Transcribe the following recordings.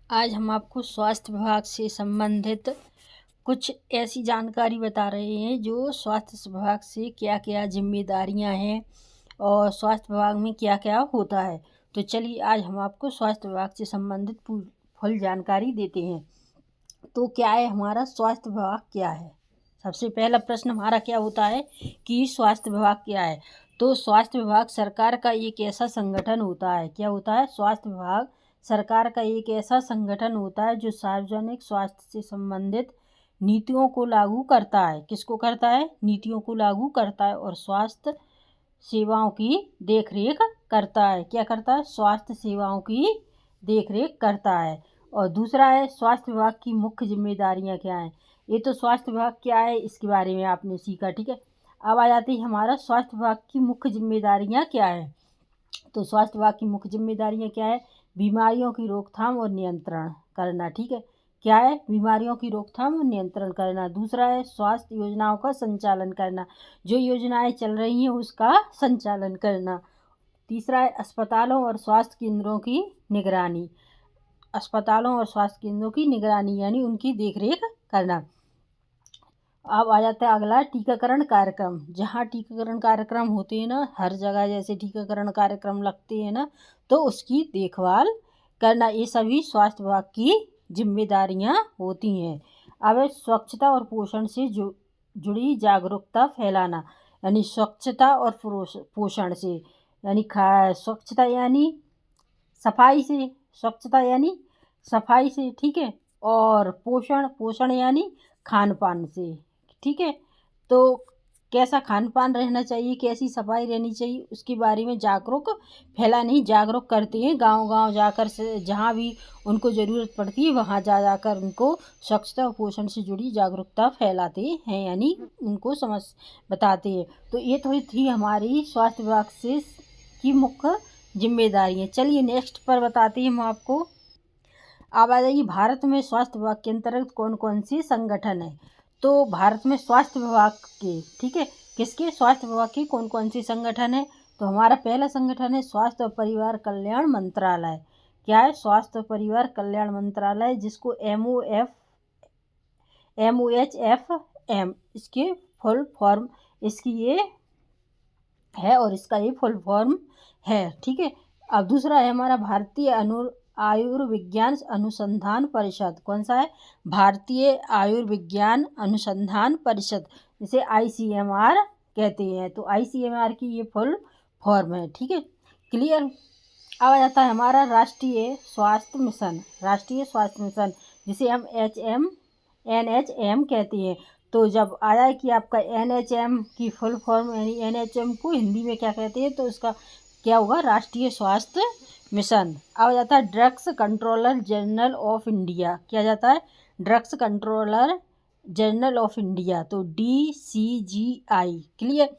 आज हम आपको स्वास्थ्य विभाग से संबंधित कुछ ऐसी जानकारी बता रहे हैं जो स्वास्थ्य विभाग से क्या क्या जिम्मेदारियां हैं और स्वास्थ्य विभाग में क्या क्या होता है। तो चलिए आज हम आपको स्वास्थ्य विभाग से संबंधित फुल जानकारी देते हैं। तो क्या है हमारा स्वास्थ्य विभाग क्या है। सबसे पहला प्रश्न हमारा क्या होता है कि स्वास्थ्य विभाग क्या है। तो स्वास्थ्य विभाग सरकार का एक ऐसा संगठन होता है। क्या होता है? स्वास्थ्य विभाग सरकार का एक ऐसा संगठन होता है जो सार्वजनिक स्वास्थ्य से संबंधित नीतियों को लागू करता है। किसको करता है? नीतियों को लागू करता है और स्वास्थ्य सेवाओं की देखरेख करता है। क्या करता है? स्वास्थ्य सेवाओं की देखरेख करता है। और दूसरा है स्वास्थ्य विभाग की मुख्य जिम्मेदारियां क्या हैं। ये तो स्वास्थ्य विभाग क्या है इसके बारे में आपने सीखा, ठीक है। अब आ जाती है हमारा स्वास्थ्य विभाग की मुख्य जिम्मेदारियां क्या है। तो स्वास्थ्य विभाग की मुख्य जिम्मेदारियां क्या है? बीमारियों की रोकथाम और नियंत्रण करना, ठीक है। क्या है? बीमारियों की रोकथाम और नियंत्रण करना। दूसरा है स्वास्थ्य योजनाओं का संचालन करना, जो योजनाएं चल रही हैं उसका संचालन करना। तीसरा है अस्पतालों और स्वास्थ्य केंद्रों की निगरानी, अस्पतालों और स्वास्थ्य केंद्रों की निगरानी यानी उनकी देखरेख करना। अब आ जाता है अगला टीकाकरण कार्यक्रम। जहाँ टीकाकरण कार्यक्रम होते हैं ना, हर जगह जैसे टीकाकरण कार्यक्रम लगते हैं ना, तो उसकी देखभाल करना, ये सभी स्वास्थ्य विभाग की जिम्मेदारियां होती हैं। अब स्वच्छता और पोषण से जुड़ी जागरूकता फैलाना, यानी स्वच्छता और पोषण से, यानी स्वच्छता यानी सफाई से, स्वच्छता यानी सफाई से, ठीक है। और पोषण, पोषण यानी खान पान से, ठीक है। तो कैसा खान पान रहना चाहिए, कैसी सफाई रहनी चाहिए, उसके बारे में जागरूक फैलाने, जागरूक करते हैं गांव गांव जाकर से, जहाँ भी उनको ज़रूरत पड़ती है वहाँ जा जाकर उनको स्वच्छता और पोषण से जुड़ी जागरूकता फैलाते हैं, यानी उनको समझ बताते हैं। तो ये तो थी हमारी स्वास्थ्य विभाग से की मुख्य जिम्मेदारी है। चलिए नेक्स्ट पर बताते हैं हम आपको। अब आ जाइए भारत में स्वास्थ्य विभाग के अंतर्गत कौन कौन से संगठन है। तो भारत में स्वास्थ्य विभाग के, ठीक है, किसके? स्वास्थ्य विभाग के कौन कौन से संगठन है। तो हमारा पहला संगठन है स्वास्थ्य और परिवार कल्याण मंत्रालय। क्या है? स्वास्थ्य और परिवार कल्याण मंत्रालय, जिसको MOHFM इसके फुल फॉर्म इसकी ये है और इसका ये फुल फॉर्म है, ठीक है। अब दूसरा है हमारा भारतीय आयुर्विज्ञान अनुसंधान परिषद। कौन सा है? भारतीय आयुर्विज्ञान अनुसंधान परिषद, जिसे ICMR कहते हैं। तो ICMR की ये फुल फॉर्म है, ठीक है, क्लियर। अब आ जाता है हमारा राष्ट्रीय स्वास्थ्य मिशन, राष्ट्रीय स्वास्थ्य मिशन, जिसे हम NHM कहते हैं। तो जब आया कि आपका NHM की फुल फॉर्म, यानी NHM को हिंदी में क्या कहते हैं, तो उसका क्या होगा? राष्ट्रीय स्वास्थ्य मिशन। अब जाता है drugs controller general of India. क्या जाता है? Drugs controller general of India, तो DCGI, क्लियर।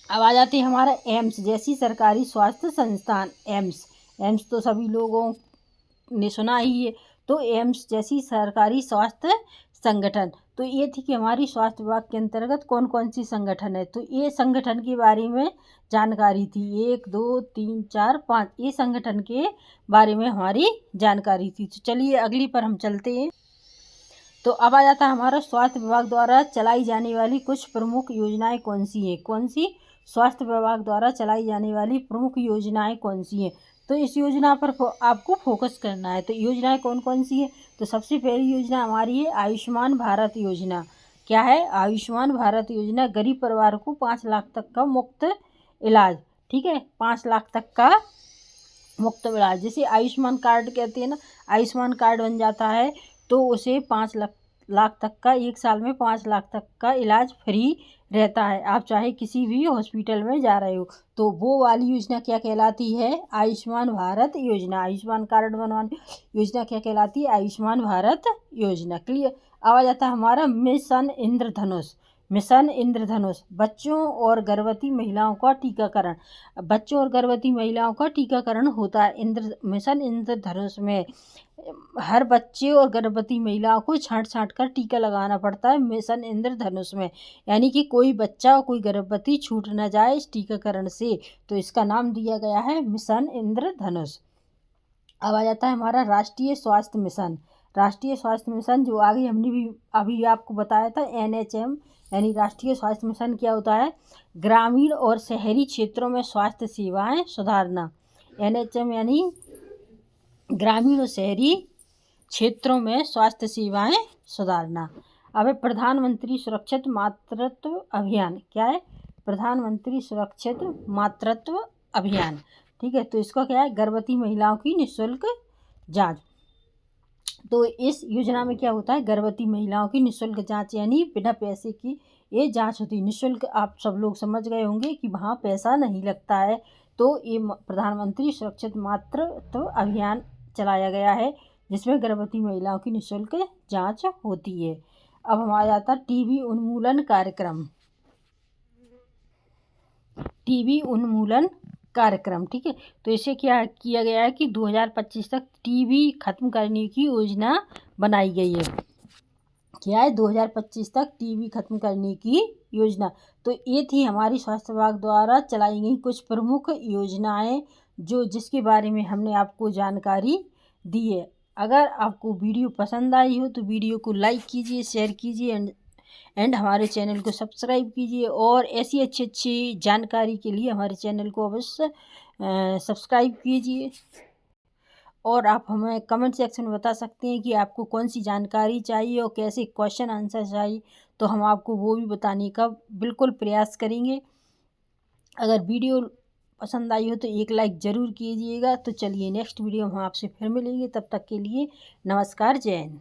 अब आ जाते हैं हमारा एम्स जैसी सरकारी स्वास्थ्य संस्थान। एम्स तो सभी लोगों ने सुना ही है। तो एम्स जैसी सरकारी स्वास्थ्य संगठन। तो ये थी कि हमारी स्वास्थ्य विभाग के अंतर्गत कौन कौन सी संगठन है। तो ये संगठन के बारे में जानकारी थी, 1 2 3 4 5, ये संगठन के बारे में हमारी जानकारी थी। तो चलिए अगली पर हम चलते हैं। तो अब आ जाता है हमारा स्वास्थ्य विभाग द्वारा चलाई जाने वाली कुछ प्रमुख योजनाएं कौन सी हैं। कौन सी? स्वास्थ्य विभाग द्वारा चलाई जाने वाली प्रमुख योजनाएं कौन सी हैं। तो इस योजना पर आपको फोकस करना है। तो योजनाएं कौन कौन सी हैं। तो सबसे पहली योजना हमारी है आयुष्मान भारत योजना। क्या है? आयुष्मान भारत योजना गरीब परिवार को 5 लाख तक का मुफ्त इलाज, ठीक है, 5 लाख तक का मुफ्त इलाज, जिसे आयुष्मान कार्ड कहते हैं ना। आयुष्मान कार्ड बन जाता है तो उसे 5 लाख तक का, एक साल में 5 लाख तक का इलाज फ्री रहता है। आप चाहे किसी भी हॉस्पिटल में जा रहे हो, तो वो वाली योजना क्या कहलाती है? आयुष्मान भारत योजना। आयुष्मान कार्ड बनवाने योजना क्या कहलाती है? आयुष्मान भारत योजना, क्लियर। अब आ जाता है हमारा मिशन इंद्रधनुष। मिशन इंद्रधनुष बच्चों और गर्भवती महिलाओं का टीकाकरण, बच्चों और गर्भवती महिलाओं का टीकाकरण होता है। मिशन इंद्रधनुष में हर बच्चे और गर्भवती महिलाओं को छांट छांट कर टीका लगाना पड़ता है मिशन इंद्रधनुष में, यानी कि कोई बच्चा और कोई गर्भवती छूट न जाए इस टीकाकरण से। तो इसका नाम दिया गया है मिशन इंद्रधनुष। अब आ जाता है हमारा राष्ट्रीय स्वास्थ्य मिशन। राष्ट्रीय स्वास्थ्य मिशन जो आगे हमने भी अभी आपको बताया था, NHM यानी राष्ट्रीय स्वास्थ्य मिशन क्या होता है? ग्रामीण और शहरी क्षेत्रों में स्वास्थ्य सेवाएं सुधारना। NHM यानी ग्रामीण और शहरी क्षेत्रों में स्वास्थ्य सेवाएं सुधारना। अब है प्रधानमंत्री सुरक्षित मातृत्व अभियान। क्या है? प्रधानमंत्री सुरक्षित मातृत्व अभियान। ठीक है, तो इसका क्या है? गर्भवती महिलाओं की निःशुल्क जांच। तो इस योजना में क्या होता है? गर्भवती महिलाओं की निःशुल्क जांच, यानी बिना पैसे की ये जांच होती है। निःशुल्क आप सब लोग समझ गए होंगे कि वहाँ पैसा नहीं लगता है। तो ये प्रधानमंत्री सुरक्षित मातृत्व अभियान चलाया गया है, जिसमें गर्भवती महिलाओं की निःशुल्क जांच होती है। अब हमारा जाता है टीबी उन्मूलन कार्यक्रम। टीबी उन्मूलन कार्यक्रम, ठीक है, तो इसे क्या किया गया है कि 2025 तक टीबी खत्म करने की योजना बनाई गई है। क्या है? 2025 तक टीबी खत्म करने की योजना। तो ये थी हमारी स्वास्थ्य विभाग द्वारा चलाई गई कुछ प्रमुख योजनाएं, जिसके बारे में हमने आपको जानकारी दी है। अगर आपको वीडियो पसंद आई हो तो वीडियो को लाइक कीजिए, शेयर कीजिए एंड हमारे चैनल को सब्सक्राइब कीजिए। और ऐसी अच्छी जानकारी के लिए हमारे चैनल को अवश्य सब्सक्राइब कीजिए। और आप हमें कमेंट सेक्शन में बता सकते हैं कि आपको कौन सी जानकारी चाहिए और कैसे क्वेश्चन आंसर चाहिए, तो हम आपको वो भी बताने का बिल्कुल प्रयास करेंगे। अगर वीडियो पसंद आई हो तो एक लाइक ज़रूर कीजिएगा। तो चलिए नेक्स्ट वीडियो हम आपसे फिर मिलेंगे, तब तक के लिए नमस्कार, जय हिंद।